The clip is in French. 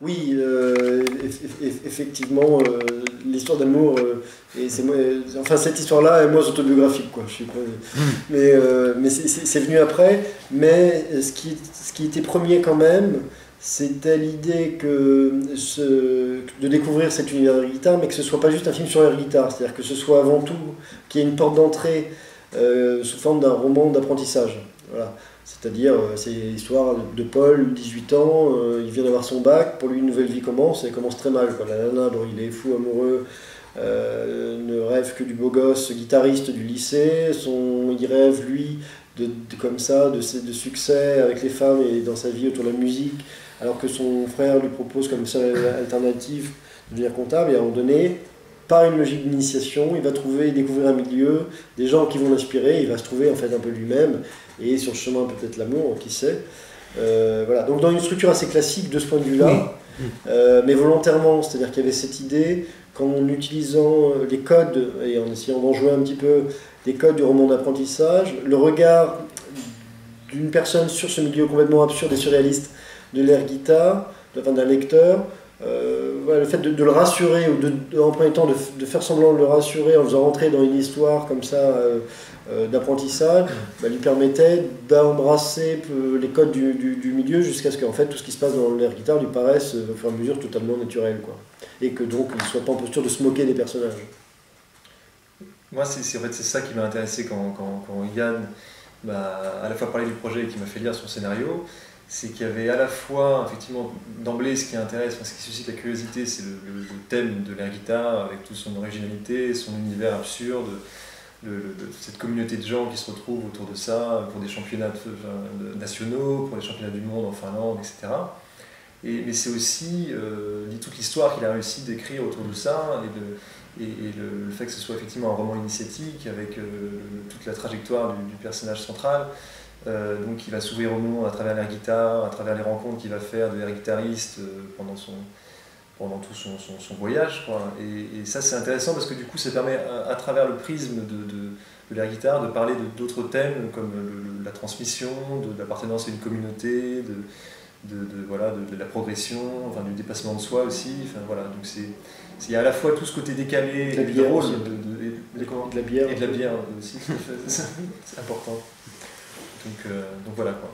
Oui, effectivement, l'histoire d'amour, enfin cette histoire-là est moins autobiographique, quoi. Je sais pas, mais c'est venu après. Mais ce qui était premier quand même, c'était l'idée de découvrir cet univers de la guitare, mais que ce soit pas juste un film sur la guitare, c'est-à-dire que ce soit avant tout qu'il y ait une porte d'entrée sous forme d'un roman d'apprentissage. Voilà. C'est-à-dire, c'est l'histoire de Paul, 18 ans, il vient d'avoir son bac, pour lui une nouvelle vie commence, et elle commence très mal, quoi. La nana dont il est fou amoureux ne rêve que du beau gosse guitariste du lycée, il rêve lui comme ça, de succès avec les femmes et dans sa vie autour de la musique, alors que son frère lui propose comme seule alternative de devenir comptable, et à un moment donné, par une logique d'initiation, il va découvrir un milieu, des gens qui vont l'inspirer, il va se trouver en fait un peu lui-même, et sur le chemin peut-être l'amour, qui sait. Voilà. Donc dans une structure assez classique de ce point de vue-là, mais volontairement, c'est-à-dire qu'il y avait cette idée qu'en utilisant les codes et en essayant d'en jouer un petit peu les codes du roman d'apprentissage, le regard d'une personne sur ce milieu complètement absurde et surréaliste de l'air guitare, d'un lecteur, voilà, le fait de le rassurer, ou en premier temps de faire semblant de le rassurer en le faisant rentrer dans une histoire comme ça d'apprentissage, lui permettait d'embrasser les codes du milieu jusqu'à ce qu'en fait tout ce qui se passe dans l'air guitare lui paraisse au fur et à mesure totalement naturel, quoi. Et que donc il ne soit pas en posture de se moquer des personnages. Moi, c'est en fait, c'est ça qui m'a intéressé quand Yann m'a à la fois parlé du projet et qui m'a fait lire son scénario. C'est qu'il y avait à la fois, effectivement, d'emblée, ce qui intéresse, ce qui suscite la curiosité, c'est le thème de l'air guitare, avec toute son originalité, son univers absurde, cette communauté de gens qui se retrouvent autour de ça, pour des championnats nationaux, pour les championnats du monde en Finlande, etc. Mais c'est aussi toute l'histoire qu'il a réussi d'écrire autour de ça, et le fait que ce soit effectivement un roman initiatique, avec toute la trajectoire du personnage central. Donc il va s'ouvrir au monde à travers l'air guitare, à travers les rencontres qu'il va faire de l'air guitariste pendant tout son voyage, quoi. Et ça c'est intéressant parce que du coup ça permet à travers le prisme de l'air guitare de parler d'autres thèmes comme la transmission, de l'appartenance à une communauté, de la progression, enfin, du dépassement de soi aussi. Enfin, voilà. Donc il y a à la fois tout ce côté décalé, de la bière drôle, aussi. de la bière, et de la bière aussi, c'est important. Donc voilà, quoi.